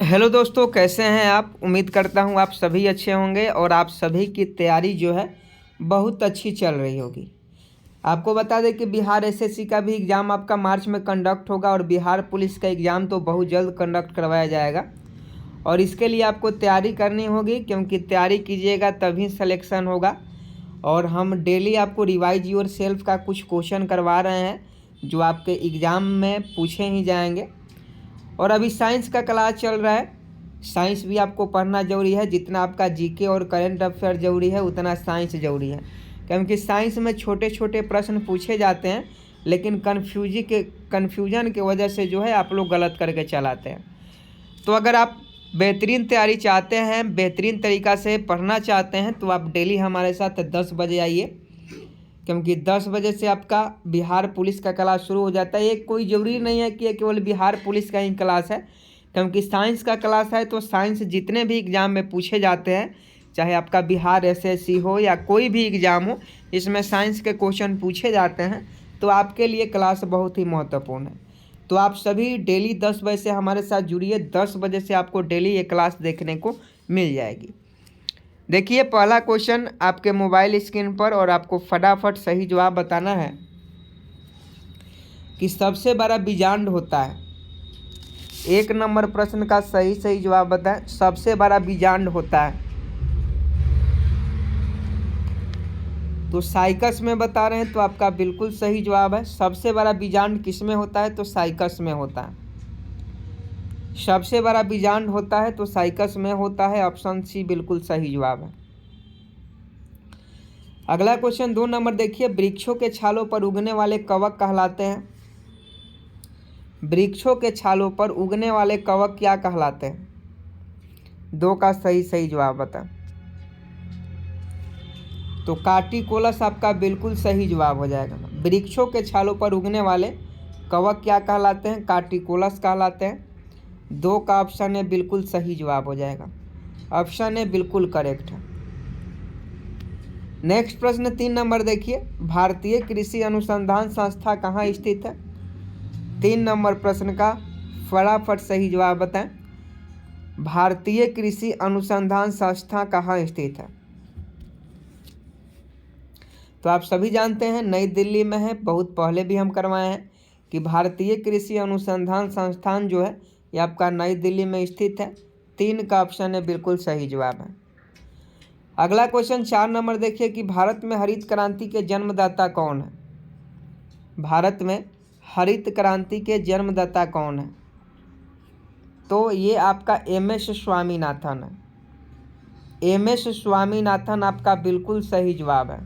Hello दोस्तों, कैसे हैं आप। उम्मीद करता हूं आप सभी अच्छे होंगे और आप सभी की तैयारी जो है बहुत अच्छी चल रही होगी। आपको बता दें कि बिहार एसएससी का भी एग्ज़ाम आपका मार्च में कंडक्ट होगा और बिहार पुलिस का एग्ज़ाम तो बहुत जल्द कंडक्ट करवाया जाएगा। और इसके लिए आपको तैयारी करनी होगी, क्योंकि तैयारी कीजिएगा तभी सिलेक्शन होगा। और हम डेली आपको रिवाइज योर सेल्फ का कुछ क्वेश्चन करवा रहे हैं जो आपके एग्ज़ाम में पूछे ही जाएंगे। और अभी साइंस का क्लास चल रहा है। साइंस भी आपको पढ़ना ज़रूरी है। जितना आपका जीके और करंट अफेयर ज़रूरी है उतना साइंस ज़रूरी है, क्योंकि साइंस में छोटे छोटे प्रश्न पूछे जाते हैं, लेकिन कन्फ्यूजन की वजह से जो है आप लोग गलत करके चलाते हैं। तो अगर आप बेहतरीन तैयारी चाहते हैं, बेहतरीन तरीक़ा से पढ़ना चाहते हैं, तो आप डेली हमारे साथ 10 बजे आइए, क्योंकि 10 बजे से आपका बिहार पुलिस का क्लास शुरू हो जाता है। ये कोई ज़रूरी नहीं है कि ये केवल बिहार पुलिस का ही क्लास है, क्योंकि साइंस का क्लास है तो साइंस जितने भी एग्ज़ाम में पूछे जाते हैं, चाहे आपका बिहार एसएससी हो या कोई भी एग्ज़ाम हो, इसमें साइंस के क्वेश्चन पूछे जाते हैं। तो आपके लिए क्लास बहुत ही महत्वपूर्ण है। तो आप सभी डेली 10 बजे से हमारे साथ जुड़िए। 10 बजे से आपको डेली ये क्लास देखने को मिल जाएगी। देखिए, पहला क्वेश्चन आपके मोबाइल स्क्रीन पर, और आपको फटाफट सही जवाब बताना है कि सबसे बड़ा बीजांड होता है। 1 नंबर प्रश्न का सही जवाब बताएं। सबसे बड़ा बीजांड होता है तो साइकस में बता रहे हैं, तो आपका बिल्कुल सही जवाब है। सबसे बड़ा बीजांड किस में होता है, तो साइकस में होता है। सबसे बड़ा बीजांड होता है तो साइकस में होता है। ऑप्शन सी बिल्कुल सही जवाब है। अगला क्वेश्चन 2 नंबर देखिए, वृक्षों के छालों पर उगने वाले कवक कहलाते हैं। वृक्षों के छालों पर उगने वाले कवक क्या कहलाते हैं? 2 का सही जवाब बता। तो कार्टिकोलस आपका बिल्कुल सही जवाब हो जाएगा। वृक्षों के छालों पर उगने वाले कवक क्या कहलाते हैं? कार्टिकोलस कहलाते हैं। 2 का ऑप्शन है बिल्कुल सही जवाब हो जाएगा। ऑप्शन है बिल्कुल करेक्ट है। नेक्स्ट प्रश्न 3 नंबर देखिए, भारतीय कृषि अनुसंधान संस्था कहाँ स्थित है? 3 नंबर प्रश्न का फटाफट सही जवाब बताएं। भारतीय कृषि अनुसंधान संस्था कहाँ स्थित है? तो आप सभी जानते हैं नई दिल्ली में है। बहुत पहले भी हम करवाए हैं कि भारतीय कृषि अनुसंधान संस्थान जो है ये आपका नई दिल्ली में स्थित है। 3 का ऑप्शन है बिल्कुल सही जवाब है। अगला क्वेश्चन 4 नंबर देखिए कि भारत में हरित क्रांति के जन्मदाता कौन है? भारत में हरित क्रांति के जन्मदाता कौन है? तो ये आपका एमएस स्वामीनाथन है। एमएस स्वामीनाथन आपका बिल्कुल सही जवाब है।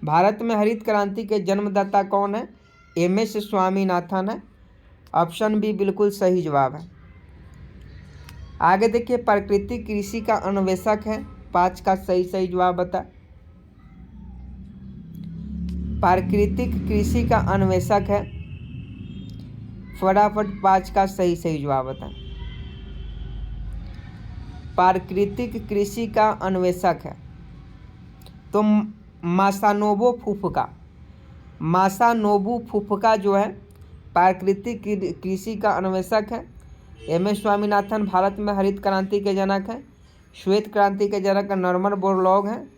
भारत में हरित क्रांति के जन्मदाता कौन है? एमएस स्वामीनाथन है। ऑप्शन बी बिल्कुल सही जवाब है। आगे देखिए, प्राकृतिक कृषि का अन्वेषक है। 5 का सही जवाब बता। प्राकृतिक कृषि का अन्वेषक है। फटाफट 5 का सही जवाब बता। प्राकृतिक कृषि का अन्वेषक है तो मासानोबु फुफका जो है प्राकृतिक कृषि का अन्वेषक है। एमएस स्वामीनाथन भारत में हरित क्रांति के जनक हैं। श्वेत क्रांति के जनक नॉर्मन बोरलॉग हैं।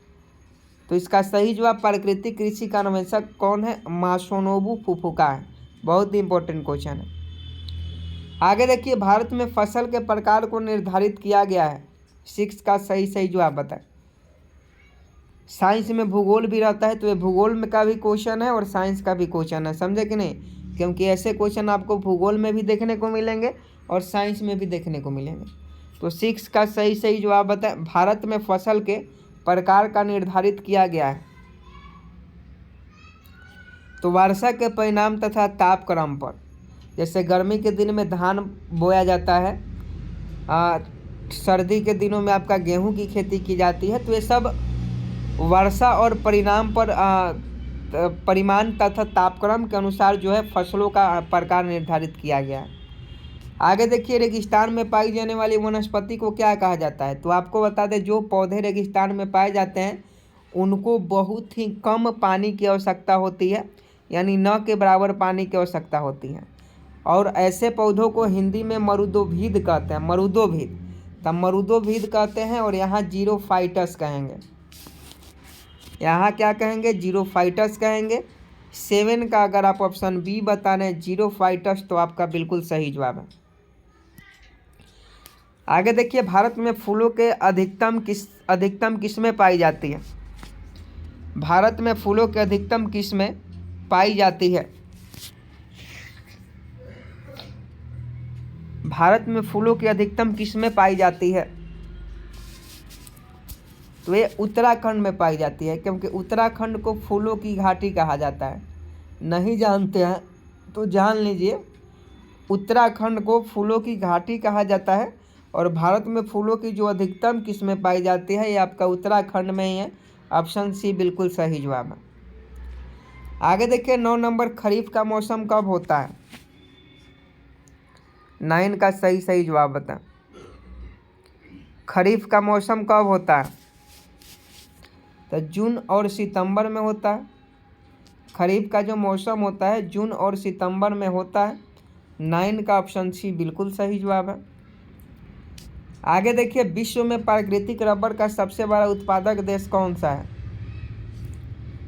तो इसका सही जवाब प्राकृतिक कृषि का अन्वेषक कौन है? मासानोबु फुफका है। बहुत ही इंपॉर्टेंट क्वेश्चन है। आगे देखिए, भारत में फसल के प्रकार को निर्धारित किया गया है। 6 का सही जवाब बताएं। साइंस में भूगोल भी रहता है, तो ये भूगोल में का भी क्वेश्चन है और साइंस का भी क्वेश्चन है, समझे कि नहीं? क्योंकि ऐसे क्वेश्चन आपको भूगोल में भी देखने को मिलेंगे और साइंस में भी देखने को मिलेंगे। तो 6 का सही जवाब बताएं। भारत में फसल के प्रकार का निर्धारित किया गया है तो वर्षा के परिणाम तथा तापक्रम पर। जैसे गर्मी के दिन में धान बोया जाता है, सर्दी के दिनों में आपका गेहूं की खेती की जाती है। तो ये सब वर्षा और परिणाम पर परिमाण तथा तापक्रम के अनुसार जो है फसलों का प्रकार निर्धारित किया गया है। आगे देखिए, रेगिस्तान में पाई जाने वाली वनस्पति को क्या कहा जाता है? तो आपको बता दें, जो पौधे रेगिस्तान में पाए जाते हैं उनको बहुत ही कम पानी की आवश्यकता होती है, यानी न के बराबर पानी की आवश्यकता होती है। और ऐसे पौधों को हिंदी में मरुदोभिद कहते हैं, मरुदोभिद, तब मरुदोभिद कहते हैं। और यहाँ जीरोफाइटस कहेंगे, यहाँ क्या कहेंगे, जीरोफाइटस कहेंगे। 7 का अगर आप ऑप्शन बी बता रहे हैं जीरोफाइटस, तो आपका बिल्कुल सही जवाब है। आगे देखिए, भारत में फूलों के अधिकतम किस्में पाई जाती है। भारत में फूलों के अधिकतम किस्में पाई जाती है। भारत में फूलों की अधिकतम किस्में पाई जाती है, तो ये उत्तराखंड में पाई जाती है, क्योंकि उत्तराखंड को फूलों की घाटी कहा जाता है। नहीं जानते हैं तो जान लीजिए, उत्तराखंड को फूलों की घाटी कहा जाता है। और भारत में फूलों की जो अधिकतम किस्में पाई जाती है, ये आपका उत्तराखंड में ही है। ऑप्शन सी बिल्कुल सही जवाब है। आगे देखिए, 9 नंबर, खरीफ का मौसम कब होता है? 9 का सही जवाब बता। खरीफ का मौसम कब होता है? तो जून और सितंबर में होता है। खरीफ का जो मौसम होता है जून और सितंबर में होता है। 9 का ऑप्शन सी बिल्कुल सही जवाब है। आगे देखिए, विश्व में प्राकृतिक रबर का सबसे बड़ा उत्पादक देश कौन सा है?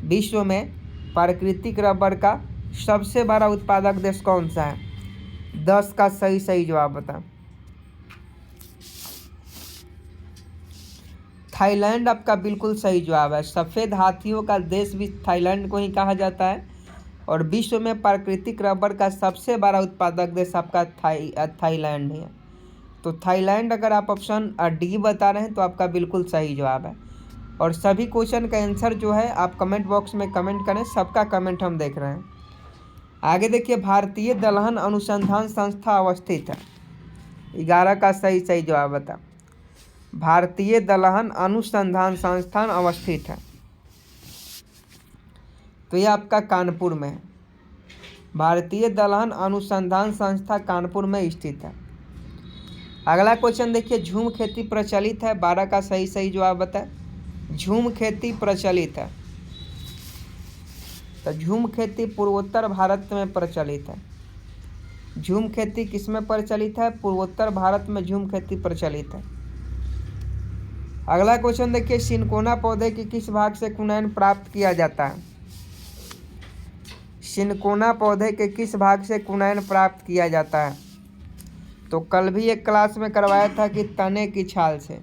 विश्व में प्राकृतिक रबर का सबसे बड़ा उत्पादक देश कौन सा है? 10 का सही जवाब बता। थाईलैंड आपका बिल्कुल सही जवाब है। सफ़ेद हाथियों का देश भी थाईलैंड को ही कहा जाता है। और विश्व में प्राकृतिक रबर का सबसे बड़ा उत्पादक देश आपका थाईलैंड है। तो थाईलैंड अगर आप ऑप्शन डी बता रहे हैं तो आपका बिल्कुल सही जवाब है। और सभी क्वेश्चन का आंसर जो है आप कमेंट बॉक्स में कमेंट करें, सबका कमेंट हम देख रहे हैं। आगे देखिए, भारतीय दलहन अनुसंधान संस्था अवस्थित है। 11 का सही जवाब बता। भारतीय दलहन अनुसंधान संस्थान अवस्थित है, तो यह आपका कानपुर में है। भारतीय दलहन अनुसंधान संस्था कानपुर में स्थित है। अगला क्वेश्चन देखिए, झूम खेती प्रचलित है। 12 का सही जवाब बताए। झूम खेती प्रचलित है, तो झूम खेती पूर्वोत्तर भारत में प्रचलित है। झूम खेती किस में प्रचलित है? पूर्वोत्तर भारत में झूम खेती प्रचलित है। अगला क्वेश्चन देखिए, सिनकोना पौधे के किस भाग से कुनैन प्राप्त किया जाता है? सिनकोना पौधे के किस भाग से कुनैन प्राप्त किया जाता है? तो कल भी एक क्लास में करवाया था कि तने की छाल से।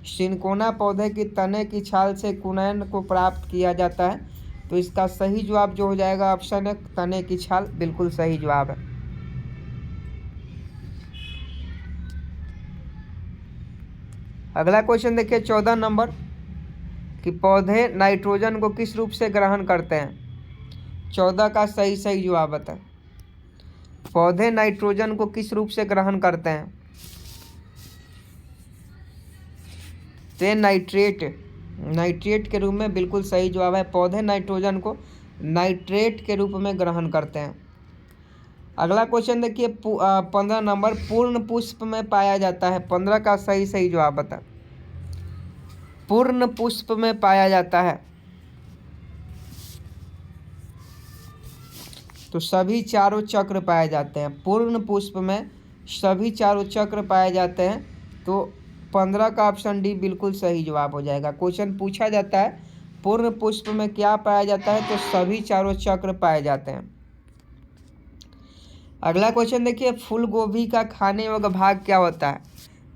सिनकोना पौधे की तने की छाल से कुनैन को प्राप्त किया जाता है। तो इसका सही जवाब जो हो जाएगा ऑप्शन है तने की छाल, बिल्कुल सही जवाब है। अगला क्वेश्चन देखिए, 14 नंबर, कि पौधे नाइट्रोजन को किस रूप से ग्रहण करते हैं? 14 का सही जवाब बता। पौधे नाइट्रोजन को किस रूप से ग्रहण करते हैं? तो नाइट्रेट के रूप में, बिल्कुल सही जवाब है। पौधे नाइट्रोजन को नाइट्रेट के रूप में ग्रहण करते हैं। अगला क्वेश्चन देखिए, 15 नंबर, पूर्ण पुष्प में पाया जाता है। 15 का सही जवाब बता। पूर्ण पुष्प में पाया जाता है, तो सभी चारों चक्र पाए जाते हैं। पूर्ण पुष्प में सभी चारों चक्र पाए जाते हैं, तो 15 का ऑप्शन डी बिल्कुल सही जवाब हो जाएगा। क्वेश्चन पूछा जाता है पूर्ण पुष्प में क्या पाया जाता है, तो सभी चारों चक्र पाए जाते हैं। अगला क्वेश्चन देखिए, फूल गोभी का खाने योग्य भाग क्या होता है?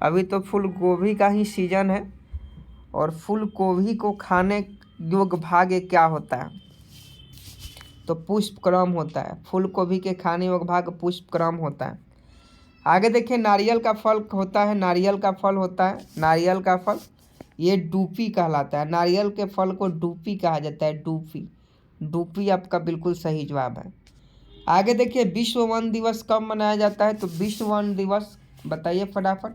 अभी तो फूल गोभी का ही सीजन है, और फूल गोभी को खाने योग्य भाग क्या होता है? तो पुष्पक्रम होता है। फूल गोभी के खाने योग्य भाग पुष्पक्रम होता है। आगे देखिए, नारियल का फल होता है। नारियल का फल होता है, नारियल का फल ये डूपी कहलाता है। नारियल के फल को डूपी कहा जाता है। डूपी आपका बिल्कुल सही जवाब है। आगे देखिए, विश्व वन दिवस कब मनाया जाता है? तो विश्व वन दिवस बताइए फटाफट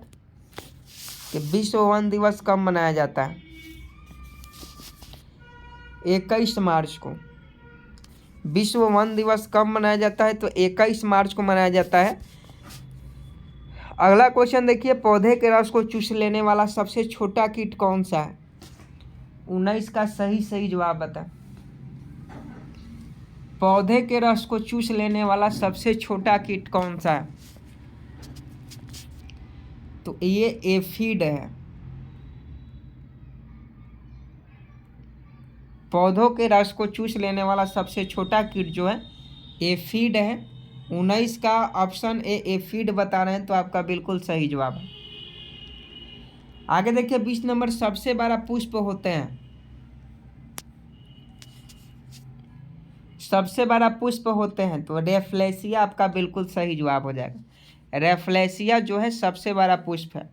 कि विश्व वन दिवस कब मनाया जाता है? 21 मार्च को। विश्व वन दिवस कब मनाया जाता है? तो 21 मार्च को मनाया जाता है। अगला क्वेश्चन देखिए, पौधे के रस को चूस लेने वाला सबसे छोटा कीट कौन सा है? 19 का सही जवाब बता। पौधे के रस को चूस लेने वाला सबसे छोटा कीट कौन सा है? तो ये एफिड है। पौधों के रस को चूस लेने वाला सबसे छोटा कीट जो है एफिड है। 19 का ऑप्शन ए एफिड बता रहे हैं, तो आपका बिल्कुल सही जवाब है। आगे देखिए 20 नंबर, सबसे बड़ा पुष्प होते हैं, सबसे बड़ा पुष्प होते हैं, तो रेफ्लेसिया आपका बिल्कुल सही जवाब हो जाएगा। रेफ्लेसिया जो है सबसे बड़ा पुष्प है।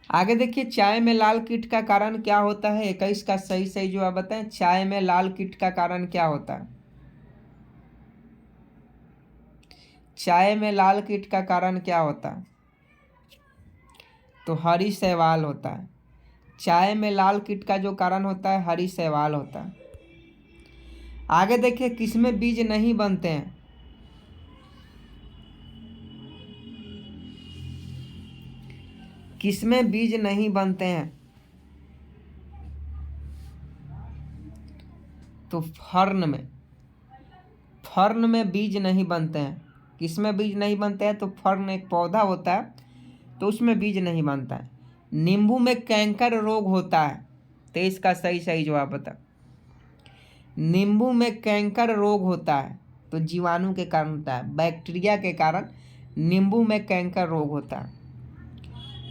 आगे देखिए चाय में लाल कीट का कारण क्या होता है? 21 का सही जवाब बताएं। चाय में लाल कीट का कारण क्या होता है? चाय में लाल कीट का कारण क्या होता है? तो हरी शैवाल होता है। चाय में लाल कीट का जो कारण होता है हरी शैवाल होता है। आगे देखिए किसमें बीज नहीं बनते हैं? किसमें बीज नहीं बनते हैं? तो फर्न में। फर्न में बीज नहीं बनते हैं। किसमें बीज नहीं बनते हैं? तो फर्न एक पौधा होता है, तो उसमें बीज नहीं बनता है। नींबू में कैंकर रोग होता है, तो इसका सही जवाब बता। नींबू में कैंकर रोग होता है, तो जीवाणु के कारण होता है, बैक्टीरिया के कारण नींबू में कैंकर रोग होता है।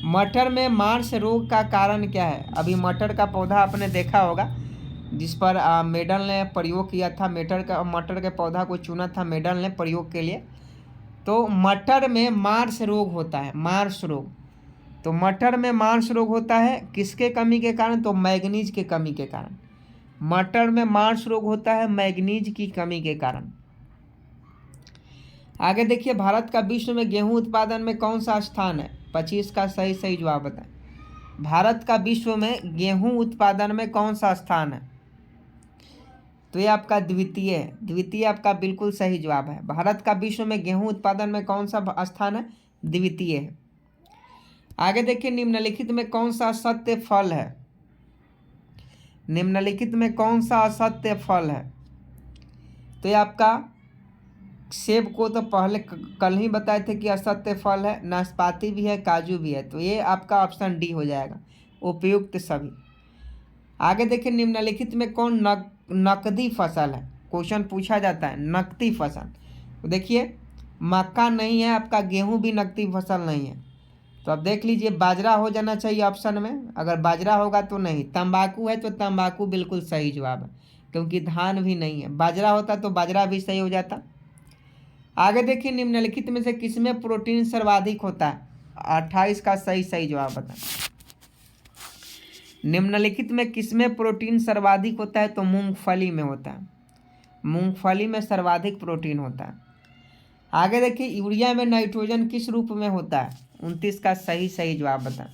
मटर में मार्स रोग का कारण क्या है? अभी मटर का पौधा आपने देखा होगा, जिस पर मेडल ने प्रयोग किया था। मटर के पौधा को चुना था मेडल ने प्रयोग के लिए। तो मटर में मार्स रोग होता है, मार्स रोग। तो मटर में मार्स रोग होता है किसके कमी के कारण? तो मैग्नीज के कमी के कारण। मटर में मार्स रोग होता है मैग्नीज की कमी के कारण। आगे देखिए भारत का विश्व में गेहूं उत्पादन में कौन सा स्थान है? 25 का सही जवाब बताएं। भारत का विश्व में गेहूं उत्पादन में कौन सा स्थान है? तो ये आपका द्वितीय है। द्वितीय आपका बिल्कुल सही जवाब है। भारत का विश्व में गेहूं उत्पादन में कौन सा स्थान है? द्वितीय है। आगे देखिए निम्नलिखित में कौन सा असत्य फल है? निम्नलिखित में कौन सा असत्य फल है? तो ये आपका सेब को तो पहले कल ही बताए थे कि असत्य फल है। नाशपाती भी है, काजू भी है, तो ये आपका ऑप्शन डी हो जाएगा, उपयुक्त सभी। आगे देखिए निम्नलिखित में कौन नकदी फसल है? क्वेश्चन पूछा जाता है नकदी फसल। तो देखिए मक्का नहीं है आपका, गेहूं भी नकदी फसल नहीं है। तो अब देख लीजिए बाजरा हो जाना चाहिए ऑप्शन में, अगर बाजरा होगा तो नहीं। तंबाकू है तो तंबाकू बिल्कुल सही जवाब है, क्योंकि धान भी नहीं है। बाजरा होता तो बाजरा भी सही हो जाता। आगे देखिए निम्नलिखित में से किसमें प्रोटीन सर्वाधिक होता है? 28 का सही जवाब बता। निम्नलिखित में किसमें प्रोटीन सर्वाधिक होता है? तो मूंगफली में होता है। मूंगफली में सर्वाधिक प्रोटीन होता है। आगे देखिए यूरिया में नाइट्रोजन किस रूप में होता है? 29 का सही जवाब बता।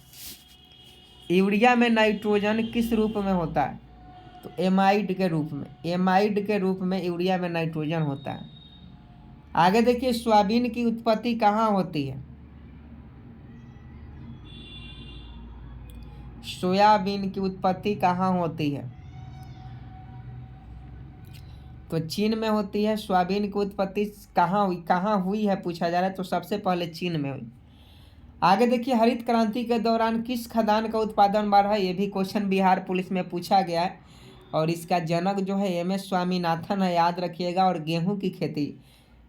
यूरिया में नाइट्रोजन किस रूप में होता है? तो एमाइड के रूप में। एमाइड के रूप में यूरिया में नाइट्रोजन होता है। आगे देखिए सोयाबीन की उत्पत्ति कहाँ होती है? सोयाबीन की उत्पत्ति कहाँ होती है? तो चीन में होती है। सोयाबीन की उत्पत्ति कहाँ हुई है पूछा जा रहा है, तो सबसे पहले चीन में हुई। आगे देखिए हरित क्रांति के दौरान किस खदान का उत्पादन बढ़ा? ये भी क्वेश्चन बिहार पुलिस में पूछा गया है, और इसका जनक जो है MS स्वामीनाथन है, याद रखिएगा। और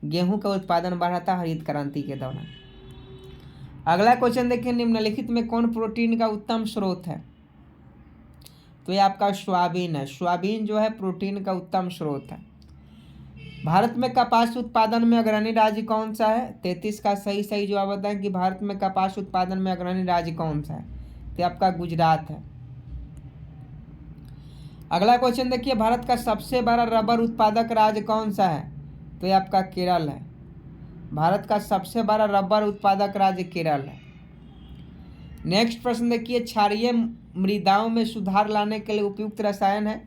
गेहूं का उत्पादन बढ़ा था हरित क्रांति के दौरान। अगला क्वेश्चन देखिए निम्नलिखित में कौन प्रोटीन का उत्तम स्रोत है? तो ये आपका सोयाबीन है। सोयाबीन जो है प्रोटीन का उत्तम स्रोत है। भारत में कपास उत्पादन में अग्रणी राज्य कौन सा है? 33 का सही जवाब बताएं कि भारत में कपास उत्पादन में अग्रणी राज्य कौन सा है? तो आपका गुजरात है। अगला क्वेश्चन देखिए भारत का सबसे बड़ा रबर उत्पादक राज्य कौन सा है? तो ये आपका केरल है। भारत का सबसे बड़ा रबर उत्पादक राज्य केरल है। नेक्स्ट प्रश्न देखिए क्षारीय मृदाओं में सुधार लाने के लिए उपयुक्त रसायन है?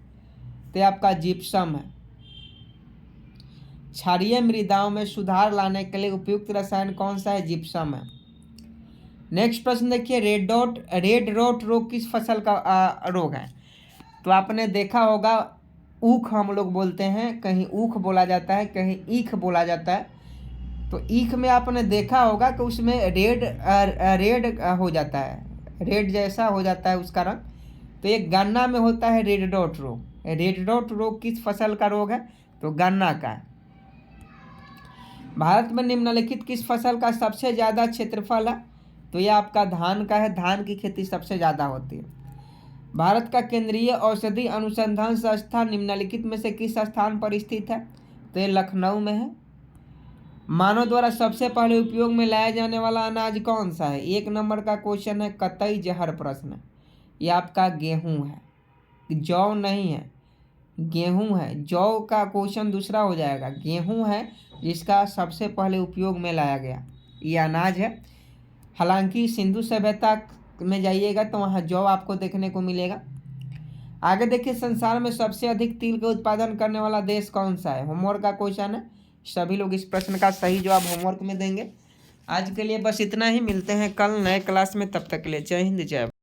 तो आपका जिप्सम है। क्षारीय मृदाओं में सुधार लाने के लिए उपयुक्त रसायन कौन सा है? जिप्सम है। नेक्स्ट प्रश्न देखिए रेड रोट रोग किस फसल का रोग है? तो आपने देखा होगा ऊख हम लोग बोलते हैं, कहीं ऊख बोला जाता है, कहीं ईख बोला जाता है। तो ईख में आपने देखा होगा कि उसमें रेड रेड हो जाता है, रेड जैसा हो जाता है उसका रंग। तो एक गन्ना में होता है रेड डॉट रोग। रेड डॉट रोग किस फसल का रोग है? तो गन्ना का है। भारत में निम्नलिखित किस फसल का सबसे ज़्यादा क्षेत्रफल है? तो ये आपका धान का है। धान की खेती सबसे ज़्यादा होती है। भारत का केंद्रीय औषधि अनुसंधान संस्थान निम्नलिखित में से किस स्थान पर स्थित है? तो ये लखनऊ में है। मानव द्वारा सबसे पहले उपयोग में लाया जाने वाला अनाज कौन सा है? 1 नंबर का क्वेश्चन है, कतई जहर प्रश्न। ये आपका गेहूं है, जौ नहीं है, गेहूं है। जौ का क्वेश्चन दूसरा हो जाएगा। गेहूं है जिसका सबसे पहले उपयोग में लाया गया ये अनाज है। हालांकि सिंधु सभ्यता में जाइएगा तो वहाँ जौ आपको देखने को मिलेगा। आगे देखिए, संसार में सबसे अधिक तिल का उत्पादन करने वाला देश कौन सा है? होमवर्क का क्वेश्चन है। सभी लोग इस प्रश्न का सही जवाब होमवर्क में देंगे। आज के लिए बस इतना ही। मिलते हैं कल नए क्लास में, तब तक के लिए जय हिंद जय भारत।